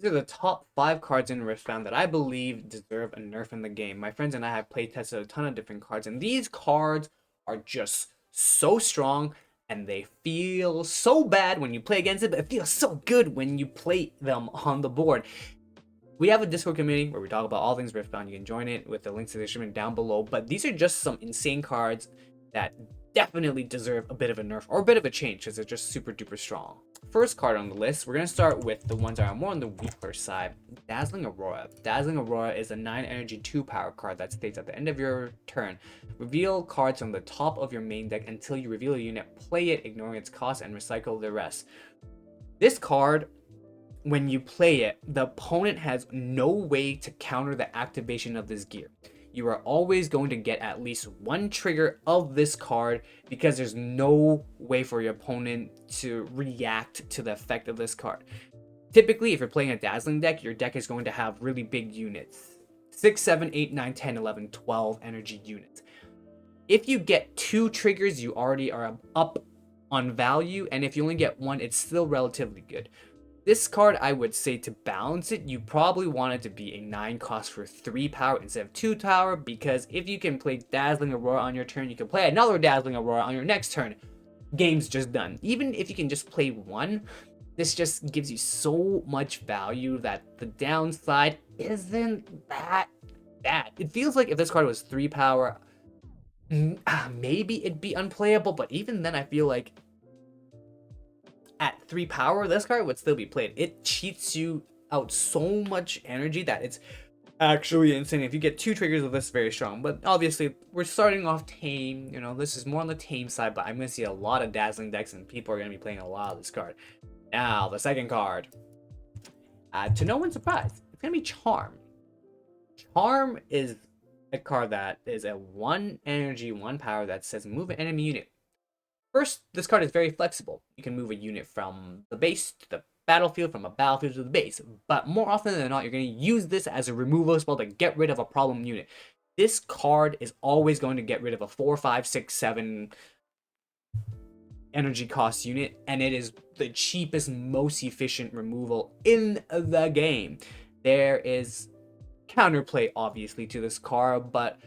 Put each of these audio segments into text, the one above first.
These are the top 5 cards in Riftbound that I believe deserve a nerf in the game. My friends and I have playtested a ton of different cards, and these cards are just so strong, and they feel so bad when you play against it, but it feels so good when you play them on the board. We have a Discord community where we talk about all things Riftbound. You can join it with the links to the description down below, but these are just some insane cards that definitely deserve a bit of a nerf or a bit of a change because they're just super duper strong. First card on the list, we're going to start with the ones that are more on the weaker side. Dazzling Aurora. Dazzling Aurora is a 9 energy 2 power card that states at the end of your turn, reveal cards from the top of your main deck until you reveal a unit, play it, ignoring its cost, and recycle the rest. This card, when you play it, the opponent has no way to counter the activation of this gear. You are always going to get at least one trigger of this card because there's no way for your opponent to react to the effect of this card. Typically, if you're playing a Dazzling deck, your deck is going to have really big units. 6, 7, 8, 9, 10, 11, 12 energy units. If you get 2 triggers, you already are up on value, and if you only get 1, it's still relatively good. This card, I would say, to balance it, you probably want it to be a 9 cost for 3 power instead of 2 power, because if you can play Dazzling Aurora on your turn, you can play another Dazzling Aurora on your next turn. Game's just done. Even if you can just play one, this just gives you so much value that the downside isn't that bad. It feels like if this card was 3 power, maybe it'd be unplayable, but even then I feel like at 3 power, this card would still be played. It cheats you out so much energy that it's actually insane. If you get 2 triggers of this, very strong. But obviously, we're starting off tame. You know, this is more on the tame side, but I'm going to see a lot of Dazzling decks, and people are going to be playing a lot of this card. Now, the second card. To no one's surprise, it's going to be Charm. Charm is a card that is a 1 energy, 1 power that says move an enemy unit. First, this card is very flexible. You can move a unit from the base to the battlefield, from a battlefield to the base. But more often than not, you're going to use this as a removal spell to get rid of a problem unit. This card is always going to get rid of a 4, 5, 6, 7 energy cost unit, and it is the cheapest, most efficient removal in the game. There is counterplay, obviously, to this card, but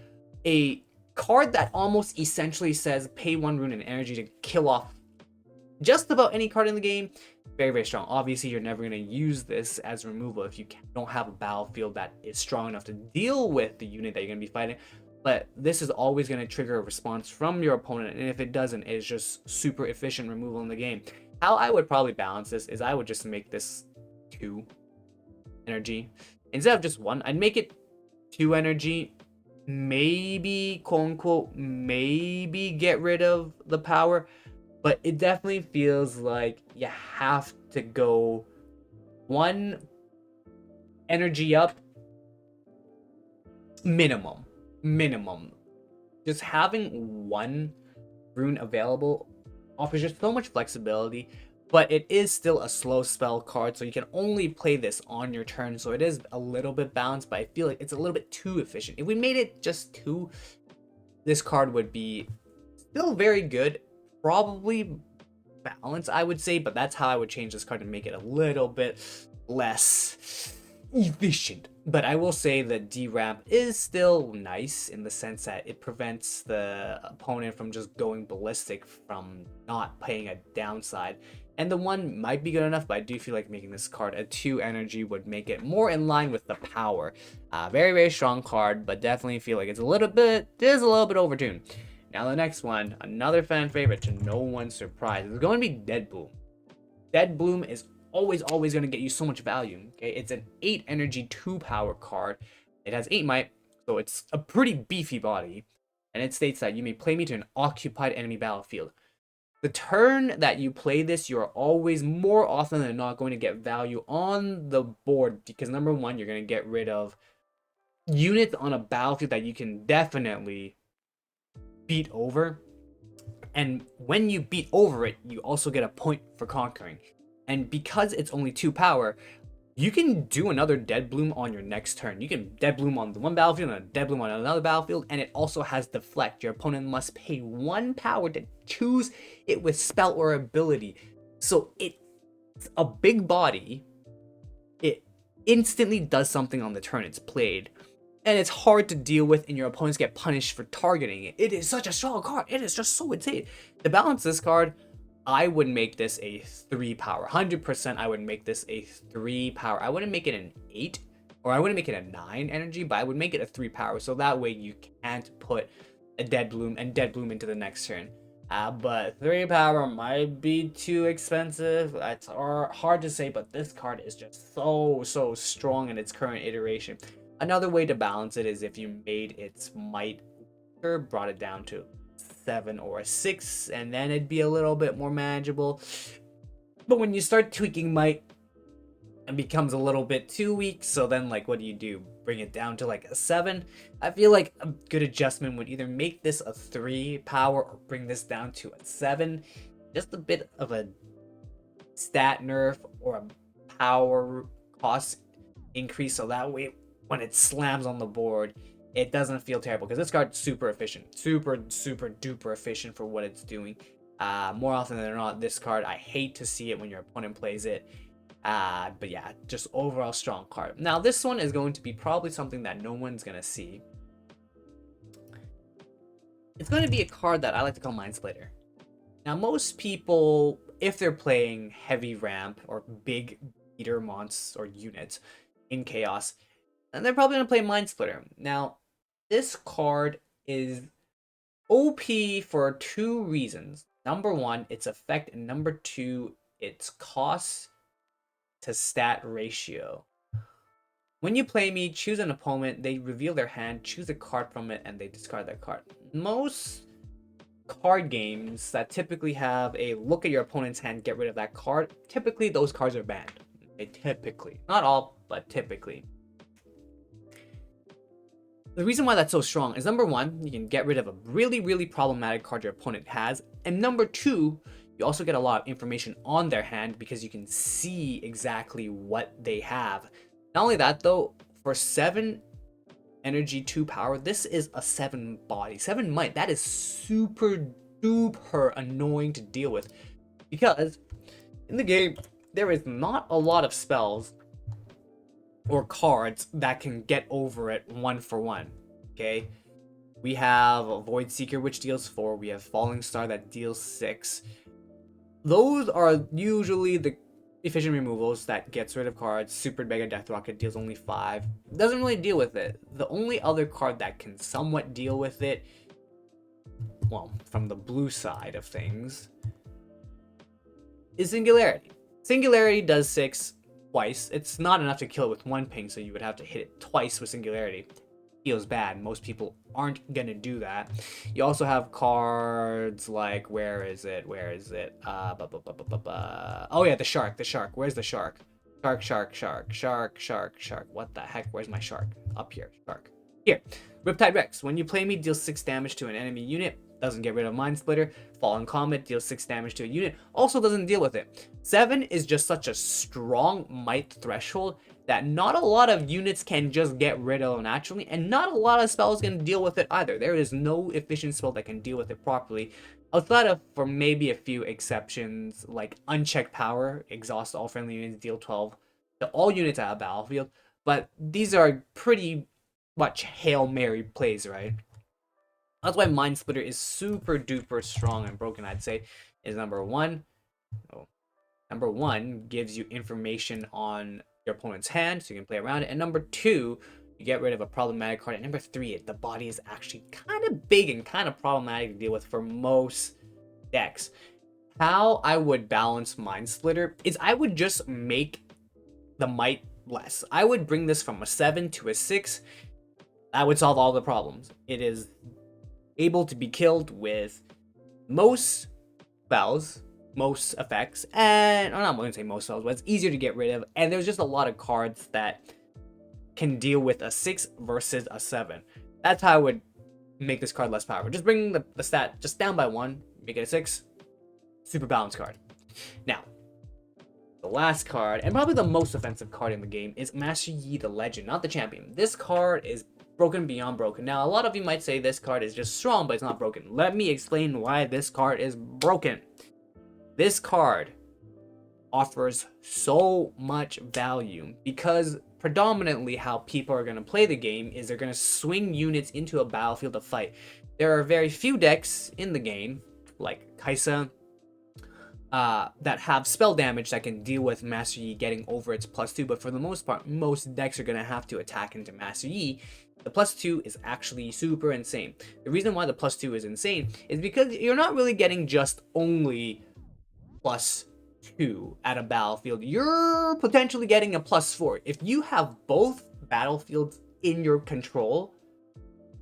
a card that almost essentially says pay 1 rune and energy to kill off just about any card in the game. Very, very strong. Obviously, you're never going to use this as removal if you don't have a battlefield that is strong enough to deal with the unit that you're going to be fighting. But this is always going to trigger a response from your opponent, and if it doesn't, it's just super efficient removal in the game. How I would probably balance this is I would just make this 2 energy. Instead of just 1, I'd make it 2 energy. Maybe, quote unquote, maybe get rid of the power, but it definitely feels like you have to go 1 energy up minimum. Just having 1 rune available offers just so much flexibility, but it is still a slow spell card, so you can only play this on your turn, so it is a little bit balanced, but I feel like it's a little bit too efficient. If we made it just 2, this card would be still very good, probably balanced, I would say, but that's how I would change this card to make it a little bit less efficient. But I will say that D-Ramp is still nice in the sense that it prevents the opponent from just going ballistic from not paying a downside. And the 1 might be good enough, but I do feel like making this card a 2 energy would make it more in line with the power. Very, very strong card, but definitely feel like it's a little bit overtuned. Now the next one, another fan favorite to no one's surprise, is going to be Dead Bloom. Dead Bloom is always going to get you so much value. Okay, it's an 8 energy 2 power card. It has 8 might, so it's a pretty beefy body. And it states that you may play me to an occupied enemy battlefield. The turn that you play this, you are always more often than not going to get value on the board because number 1, you're going to get rid of units on a battlefield that you can definitely beat over. And when you beat over it, you also get a point for conquering. And because it's only 2 power, you can do another Dead Bloom on your next turn. You can Dead Bloom on the one battlefield and a Dead Bloom on another battlefield, and it also has Deflect. Your opponent must pay 1 power to choose it with spell or ability. So it's a big body. It instantly does something on the turn it's played. And it's hard to deal with, and your opponents get punished for targeting it. It is such a strong card. It is just so insane. To balance this card, I would make this a 3 power. 100% I would make this a 3 power. I wouldn't make it an 8, or I wouldn't make it a 9 energy, but I would make it a 3 power. So that way you can't put a Dead Bloom and Dead Bloom into the next turn. But 3 power might be too expensive. It's hard to say, but this card is just so strong in its current iteration. Another way to balance it is if you made its might or brought it down to 7 or a 6, and then it'd be a little bit more manageable. But when you start tweaking might, it becomes a little bit too weak. So then, like, what do? Bring it down to like a 7? I feel like a good adjustment would either make this a 3 power or bring this down to a 7. Just a bit of a stat nerf or a power cost increase, so that way when it slams on the board, it doesn't feel terrible, because this card's super efficient, super duper efficient for what it's doing. More often than not, this card, I hate to see it when your opponent plays it. But yeah, just overall strong card. Now this one is going to be probably something that no one's gonna see. It's going to be a card that I like to call Mind Splitter. Now most people, if they're playing heavy ramp or big beater monsters or units in Chaos, and they're probably gonna play Mind Splitter. Now this card is OP for 2 reasons. Number 1, its effect, and number 2, its cost to stat ratio. When you play me, choose an opponent, they reveal their hand, choose a card from it, and they discard that card. Most card games that typically have a look at your opponent's hand, get rid of that card, typically those cards are banned. Typically. Not all, but typically. The reason why that's so strong is, number 1, you can get rid of a really problematic card your opponent has, and number 2, you also get a lot of information on their hand because you can see exactly what they have. Not only that though, for 7 energy 2 power, this is a 7 body, 7 might. That is super duper annoying to deal with, because in the game there is not a lot of spells or cards that can get over it 1-for-1. Okay, we have Void Seeker, which deals 4. We have Falling Star that deals 6. Those are usually the efficient removals that gets rid of cards. Super Mega Death Rocket deals only 5. Doesn't really deal with it. The only other card that can somewhat deal with it, well, from the blue side of things, is Singularity. Singularity does 6 twice. It's not enough to kill it with 1 ping, so you would have to hit it twice with Singularity. Feels bad. Most people aren't gonna do that. You also have cards like, where is it? Oh yeah, the shark. Where's the shark? Shark. What the heck? Where's my shark? Up here. Shark. Here. Riptide Rex. When you play me, deals 6 damage to an enemy unit. Doesn't get rid of Mind Splitter. Fallen Comet deals 6 damage to a unit. Also doesn't deal with it. 7 is just such a strong might threshold that not a lot of units can just get rid of naturally, and not a lot of spells can deal with it either. There is no efficient spell that can deal with it properly, outside of, for maybe a few exceptions, like Unchecked Power, exhaust all friendly units, deal 12 to all units at a battlefield. But these are pretty much Hail Mary plays, right? That's why Mind Splitter is super duper strong and broken, I'd say, is number 1. Number 1 gives you information on your opponent's hand, so you can play around it. And number 2, you get rid of a problematic card. And number 3, the body is actually kind of big and kind of problematic to deal with for most decks. How I would balance Mind Splitter is I would just make the might less. I would bring this from a 7 to a 6. That would solve all the problems. It is able to be killed with most spells, most effects, and I'm not going to say most spells, but it's easier to get rid of, and there's just a lot of cards that can deal with a 6 versus a 7. That's how I would make this card less powerful. Just bring the stat just down by 1, make it a 6. Super balanced card. Now, the last card, and probably the most offensive card in the game, is Master Yi the Legend, not the champion. This card is broken beyond broken. Now, a lot of you might say this card is just strong, but it's not broken. Let me explain why this card is broken. This card offers so much value because predominantly how people are going to play the game is they're going to swing units into a battlefield to fight. There are very few decks in the game, like Kaisa, that have spell damage that can deal with Master Yi getting over its +2, but for the most part, most decks are going to have to attack into Master Yi. The +2 is actually super insane. The reason why the +2 is insane is because you're not really getting just only +2 at a battlefield. You're potentially getting a +4. If you have both battlefields in your control,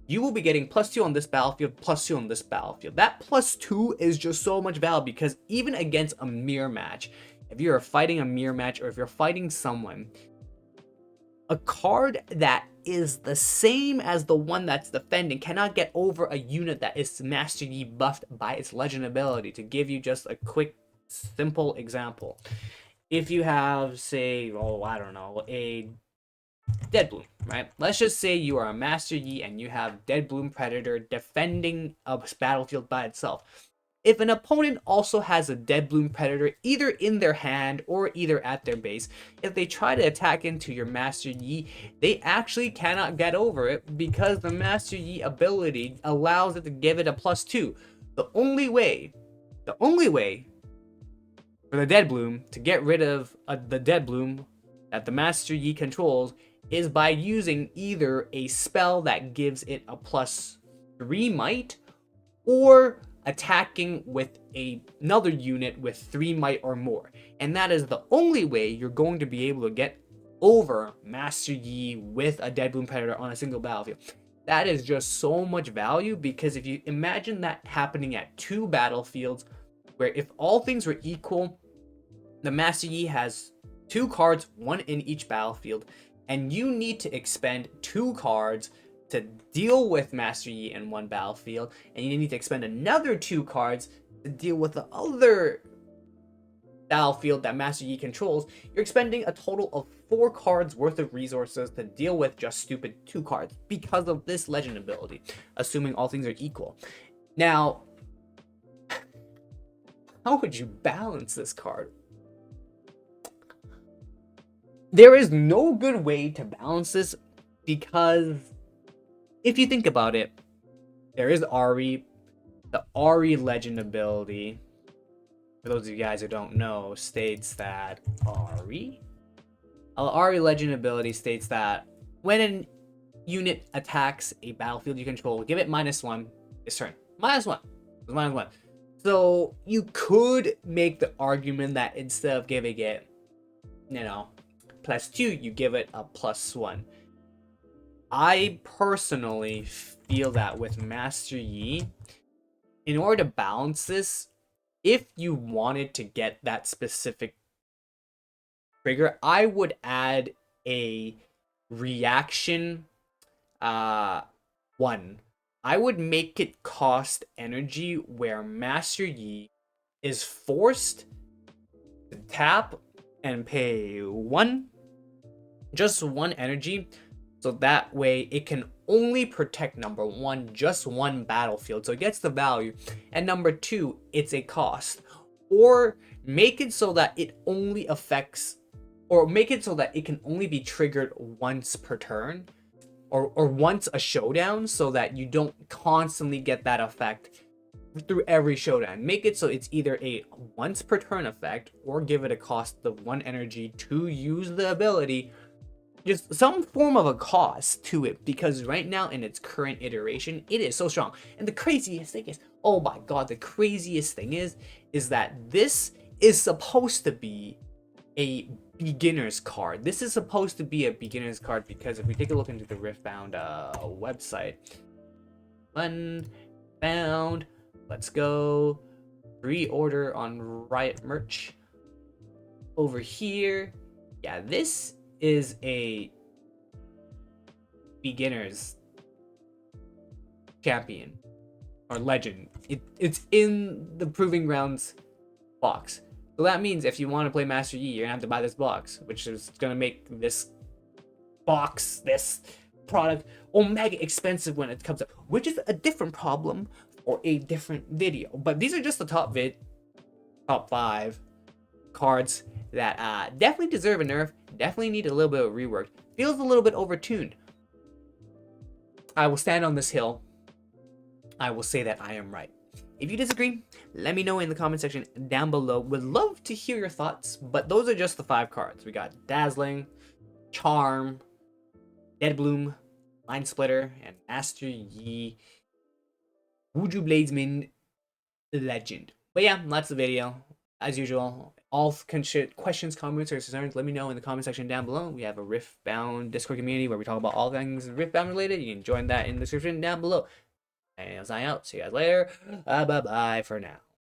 you will be getting +2 on this battlefield, +2 on this battlefield. That +2 is just so much value because even against a mirror match, if you're fighting a mirror match or if you're fighting someone, a card that is the same as the one that's defending cannot get over a unit that is Master Yi buffed by its legend ability. To give you just a quick, simple example, if you have, say, I don't know, a Dead Bloom, right? Let's just say you are a Master Yi and you have Dead Bloom Predator defending a battlefield by itself. If an opponent also has a Dead Bloom Predator either in their hand or either at their base, if they try to attack into your Master Yi, they actually cannot get over it because the Master Yi ability allows it to give it a +2. The only way for the Dead Bloom to get rid of the Dead Bloom that the Master Yi controls is by using either a spell that gives it a +3 might or attacking with another unit with 3 might or more. And that is the only way you're going to be able to get over Master Yi with a Dead Bloom Predator on a single battlefield. That is just so much value because if you imagine that happening at 2 battlefields, where if all things were equal, the Master Yi has 2 cards, 1 in each battlefield, and you need to expend 2 cards to deal with Master Yi in one battlefield, and you need to expend another 2 cards to deal with the other battlefield that Master Yi controls. You're expending a total of 4 cards worth of resources to deal with just stupid 2 cards because of this legend ability, assuming all things are equal. Now, how would you balance this card? There is no good way to balance this because if you think about it, there is Ari. The Ari legend ability, for those of you guys who don't know, states that Ari legend ability states that when a unit attacks a battlefield you control, give it -1 this turn. -1. So you could make the argument that instead of giving it, +2, you give it a +1. I personally feel that with Master Yi, in order to balance this, if you wanted to get that specific trigger, I would add a reaction 1. I would make it cost energy where Master Yi is forced to tap and pay 1, just 1 energy, so that way it can only protect number 1, just 1 battlefield, so it gets the value, and number 2, it's a cost. Or make it so that it only affects, or make it so that it can only be triggered once per turn, or once a showdown, so that you don't constantly get that effect through every showdown. Make it so it's either a once per turn effect, or give it a cost of 1 energy to use the ability. Just some form of a cost to it, because right now in its current iteration, it is so strong. And the craziest thing is, oh my god, the craziest thing is that this is supposed to be a beginner's card. This is supposed to be a beginner's card because if we take a look into the Riftbound website, Unbound, let's go pre-order on Riot merch over here. Yeah, this is a beginner's champion or legend. It's in the Proving Grounds box. So that means if you want to play Master Yi, you're gonna have to buy this box, which is gonna make this product omega expensive when it comes up, which is a different problem or a different video. But these are just the top 5 cards that definitely deserve a nerf, definitely need a little bit of rework. Feels a little bit overtuned. I will stand on this hill. I will say that I am right. If you disagree, let me know in the comment section down below. Would love to hear your thoughts, but those are just the 5 cards. We got Dazzling, Charm, Dead Bloom, Mind Splitter, and Master Yi Wuju Bladesman Legend. But yeah, that's the video. As usual, all questions, comments, or concerns, let me know in the comment section down below. We have a Riftbound Discord community where we talk about all things Riftbound related. You can join that in the description down below. And I'll sign out. See you guys later. Bye bye for now.